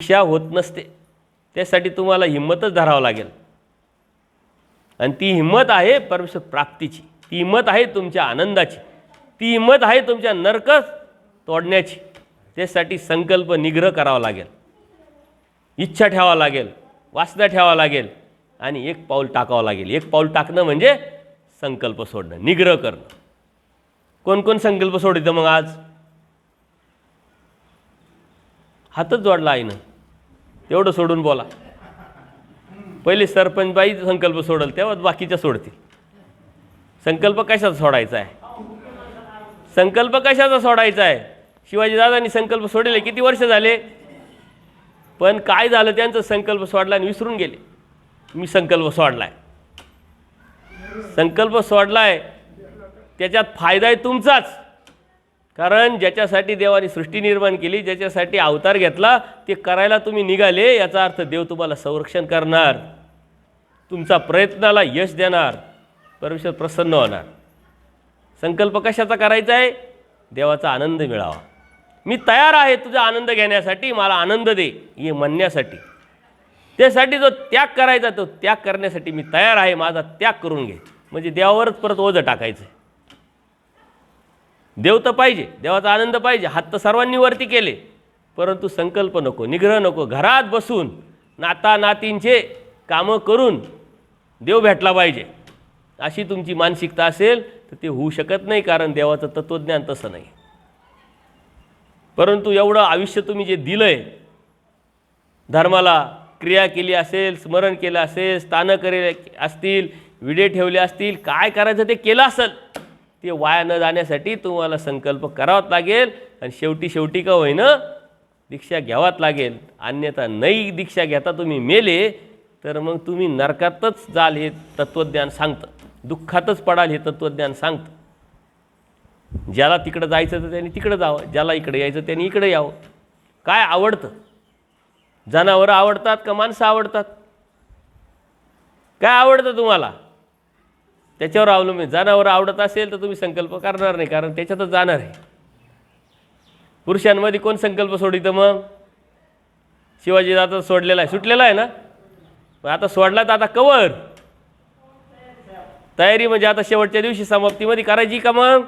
दीक्षा होत नसते. त्यासाठी तुम्हाला हिंमतच धरावं लागेल. आणि ती हिंमत आहे परमेश्वर प्राप्तीची, ती हिंमत आहे तुमच्या आनंदाची, ती हिंमत आहे तुमच्या नरक तोडण्याची. त्यासाठी संकल्प निग्रह करावा लागेल, इच्छा ठेवावं लागेल, वासना ठेवावं लागेल आणि एक पाऊल टाकावं लागेल. एक पाऊल टाकणं म्हणजे संकल्प सोडणं, निग्रह करणं. कोण कोण संकल्प सोडितं मग आज? हातच जोडला आहे ना, तेवढं सोडून बोला. पहिले सरपंच बाई संकल्प सोडल तेव्हा बाकीच्या सोडतील. संकल्प कशाचा सोडायचा आहे? संकल्प कशाचा सोडायचा आहे? शिवाजी दादांनी संकल्प सोडले किती वर्ष झाले, पण काय झालं त्यांचा संकल्प सोडला आणि विसरून गेले. मी संकल्प सोडलाय, संकल्प सोडलाय त्याच्यात फायदा आहे तुमचाच. कारण ज्याच्यासाठी देवाने सृष्टी निर्माण केली, ज्याच्यासाठी अवतार घेतला, ते करायला तुम्ही निघाले, याचा अर्थ देव तुम्हाला संरक्षण करणार, तुमचा प्रयत्नाला यश देणार, परमेश्वर प्रसन्न होणार. संकल्प कशाचा करायचा आहे? देवाचा आनंद मिळावा. मी तयार आहे तुझा आनंद घेण्यासाठी, मला आनंद दे हे म्हणण्यासाठी. त्यासाठी जो त्याग करायचा तो त्याग करण्यासाठी मी तयार आहे, माझा त्याग करून घे. म्हणजे देवावरच परत ओझं टाकायचं आहे. देव तर पाहिजे, देवाचा आनंद पाहिजे, हात तर सर्वांनी वरती केले, परंतु संकल्प नको, निग्रह नको. घरात बसून नाता नातींचे कामं करून देव भेटला पाहिजे अशी तुमची मानसिकता असेल तर ते होऊ शकत नाही, कारण देवाचं तत्त्वज्ञान तसं नाही. परंतु एवढं आयुष्य तुम्ही जे दिलं आहे, धर्माला क्रिया केली असेल, स्मरण केलं असेल, स्थानं केले असतील, विडे ठेवले असतील, काय करायचं ते केलं असेल, ते वाया न जाण्यासाठी तुम्हाला संकल्प करावाच लागेल. आणि शेवटी का होईना दीक्षा घ्यावाच लागेल. अन्यथा नाही दीक्षा घेता तुम्ही मेले तर मग तुम्ही नरकातच जाल हे तत्त्वज्ञान सांगतं, दुःखातच पडाल हे तत्त्वज्ञान सांगतं. ज्याला तिकडं जायचं तर त्यांनी तिकडं जावं, ज्याला इकडे यायचं त्यांनी इकडे यावं. काय आवडतं? जनावरं आवडतात का माणसं आवडतात? काय आवडतं तुम्हाला? त्याच्यावर अवलंबून. जनावरं आवडत असेल तर तुम्ही संकल्प करणार नाही, कारण त्याच्यातच जाणार आहे. पुरुषांमध्ये कोण संकल्प सोडितं मग? शिवाजी दादा सोडलेला आहे, सुटलेला आहे ना. मग आता सोडला तर आता कवर तयारी, म्हणजे आता शेवटच्या दिवशी समाप्तीमध्ये करायची का? मग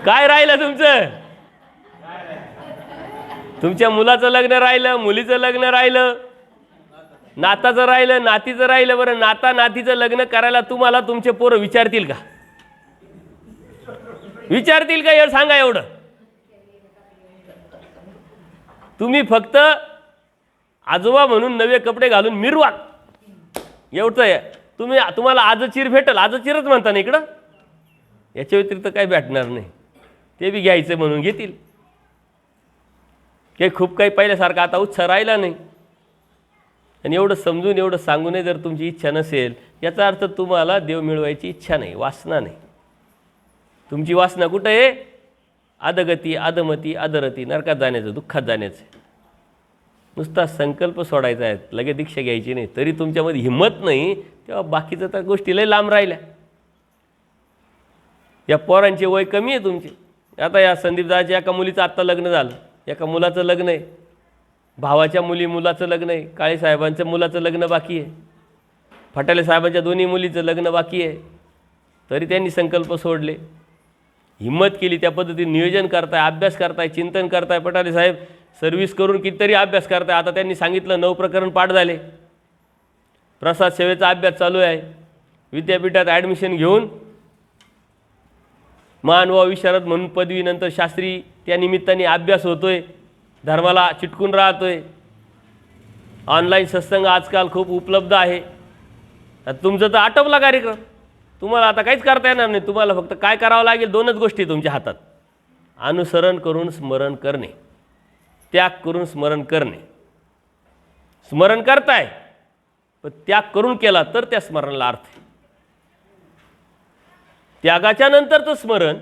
काय राहिलं तुमचं? तुमच्या मुलाचं लग्न राहिलं, मुलीचं लग्न राहिलं, नाताचं राहिलं, नातीचं राहिलं. बरं, नाता नातीचं लग्न करायला तुम्हाला तुमचे पोरं विचारतील का? विचारतील का? एवढं सांगा. एवढं तुम्ही फक्त आजोबा म्हणून नवे कपडे घालून मिरवा, एवढं आहे. तुम्हाला आजचीर भेटल, आजचीरच म्हणता ना इकडं, याच्या व्यतिरिक्त काही भेटणार नाही. ते बी घ्यायचं म्हणून घेतील. काही खूप काही पहिल्यासारखा आता उत्साह राहिला नाही. आणि एवढं समजून एवढं सांगूनही जर तुमची इच्छा नसेल, याचा अर्थ तुम्हाला देव मिळवायची इच्छा नाही, वासना नाही. तुमची वासना कुठं आहे? अधगती, अधमती, अधरती, नरकात जाण्याचं, दुःखात जाण्याचं. नुसता संकल्प सोडायचा आहे, लगेच दीक्षा घ्यायची नाही. तरी तुमच्यामध्ये हिंमत नाही, तेव्हा बाकीचं तर गोष्टी लय लांब राहिल्या. या पोरांचे वय कमी आहे तुमचे. आता या संदीप दादाच्या एका मुलीचं आत्ता लग्न झालं, एका मुलाचं लग्न आहे, भावाच्या मुलाचं लग्न आहे, काळे साहेबांच्या मुलाचं लग्न बाकी आहे, फटाले साहेबांच्या दोन्ही मुलीचं लग्न बाकी आहे. तरी त्यांनी संकल्प सोडले, हिंमत केली, त्या पद्धतीने नियोजन करताय, अभ्यास करताय, चिंतन करताय. फटाले साहेब सर्व्हिस करून कितीतरी अभ्यास करताय. आता त्यांनी सांगितलं 9 प्रकरण पाठ झाले. प्रसाद सेवेचा अभ्यास चालू आहे. विद्यापीठात ॲडमिशन घेऊन मानव विशारद म्हणून पदवीनंतर शास्त्री त्या निमित्ताने अभ्यास होतोय, धर्माला चिटकून राहतोय. ऑनलाईन सत्संग आजकाल खूप उपलब्ध आहे. तुमचं तर आटोपला कार्यक्रम, तुम्हाला आता काहीच करता येणार नाही. तुम्हाला फक्त काय करावं लागेल? 2च गोष्टी तुमच्या हातात: अनुसरण करून स्मरण करणे, त्याग करून स्मरण करणे. स्मरण करताय पण त्याग करून केला तर त्या स्मरणाला अर्थ आहे. त्यागाच्या नंतरचं स्मरण,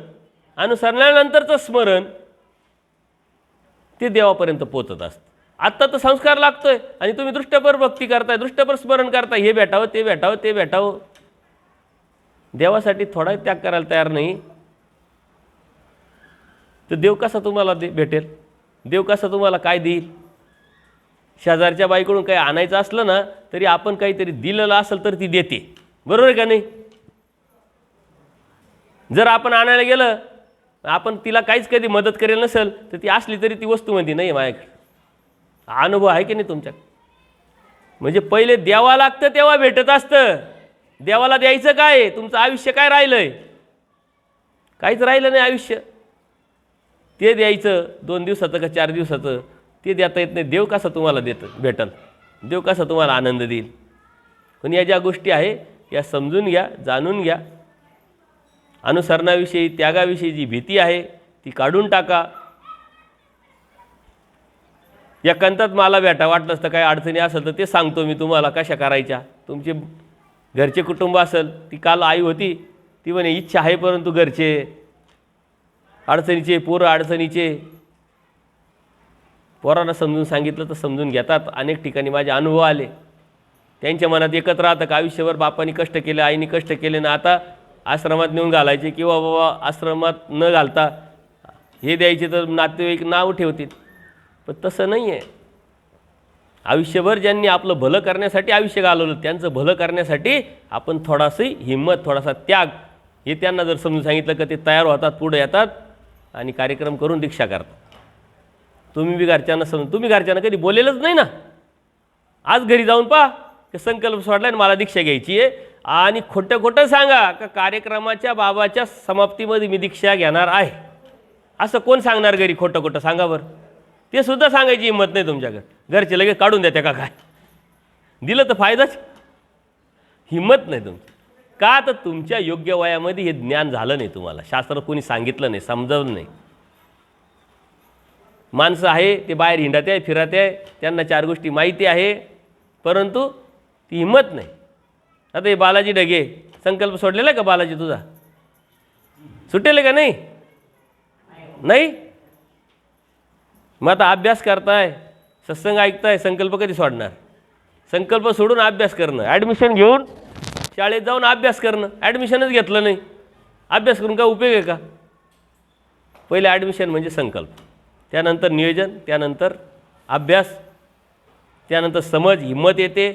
अनुसरणानंतरचं स्मरण, ते देवापर्यंत पोचत असतं. आत्ता तर संस्कार लागतोय आणि तुम्ही दृष्टपर भक्ती करताय, दृष्टपर स्मरण करताय. हे भेटावं, ते भेटावं, ते भेटावं. देवासाठी थोडा त्याग करायला तयार नाही. तर देव कसा तुम्हाला भेटेल? देव कसा तुम्हाला काय देईल? शेजारच्या बाईकडून काही आणायचं असलं ना तरी आपण काहीतरी दिलेलं असेल तर ती देते, बरोबर का नाही? जर आपण आणायला गेलं, आपण तिला काहीच कधी मदत करेल नसेल तर ती असली तरी ती वस्तू म्हणते नाही माझ्याकडे. अनुभव आहे की नाही तुमच्याकडे? म्हणजे पहिले द्यावं लागतं तेव्हा भेटत असतं. देवाला द्यायचं काय? तुमचं आयुष्य काय राहिलंय? काहीच राहिलं नाही आयुष्य. ते द्यायचं 2 दिवसाचं का 4 दिवसाचं ते देता येत नाही. देव कसा तुम्हाला भेटल? देव कसा तुम्हाला आनंद देईल? पण या ज्या गोष्टी आहे या समजून घ्या, जाणून घ्या. अनुसरणाविषयी, त्यागाविषयी जी भीती आहे ती काढून टाका. एकांतात मला भेटा, वाटलंच तर काही अडचणी असेल तर ते सांगतो मी तुम्हाला कशा करायच्या. तुमचे घरचे कुटुंब असेल, ती काल आई होती ती म्हणे इच्छा आहे परंतु घरचे अडचणीचे, पोरं अडचणीचे. पोरांना समजून सांगितलं तर समजून घेतात. अनेक ठिकाणी माझे अनुभव आले. त्यांच्या मनात एकत्र राहतं का आयुष्यभर बापांनी कष्ट केले, आईने कष्ट केले ना, आता आश्रमात नेऊन घालायचे किंवा बाबा आश्रमात न घालता हे द्यायचे तर नातेवाईक नाव ठेवतील. पण तसं नाही आहे. आयुष्यभर ज्यांनी आपलं भलं करण्यासाठी आयुष्य घालवलं त्यांचं भलं करण्यासाठी आपण थोडाशी हिंमत, थोडासा त्याग हे त्यांना जर समजून सांगितलं का ते तयार होतात, पुढे येतात आणि कार्यक्रम करून दीक्षा करतात. तुम्ही बी घरच्यांना समजून, तुम्ही घरच्यांना कधी बोलेलंच नाही ना. आज घरी जाऊन पहा की संकल्प सोडला आणि मला दीक्षा घ्यायची आहे आणि खोटं खोटं सांगा का कार्यक्रमाच्या बाबाच्या समाप्तीमध्ये मी दीक्षा घेणार आहे. असं कोण सांगणार घरी? खोटं खोटं सांगा बरं. ते सुद्धा सांगायची हिंमत नाही तुमच्याकडे. घरचे लगेच काढून देते का काय? दिलं तर फायदाच, हिंमत नाही तुमची. का? तर तुमच्या योग्य वयामध्ये हे ज्ञान झालं नाही तुम्हाला. शास्त्र कोणी सांगितलं नाही, समजावलं नाही. माणसं आहे ते बाहेर हिंडत आहे, फिरत आहे, त्यांना 4 गोष्टी माहिती आहे परंतु ती हिंमत नाही. आता हे बालाजी ढगे संकल्प सोडलेला आहे का बालाजी तुझा? सुटेल का नाही? नाही. मग आता अभ्यास करताय, सत्संग ऐकताय, संकल्प कधी सोडणार? संकल्प सोडून अभ्यास करणं, ॲडमिशन घेऊन शाळेत जाऊन अभ्यास करणं. ॲडमिशनच घेतलं नाही, अभ्यास करून काय उपयोग आहे का? पहिले ॲडमिशन म्हणजे संकल्प, त्यानंतर नियोजन, त्यानंतर अभ्यास, त्यानंतर समज, हिंमत येते.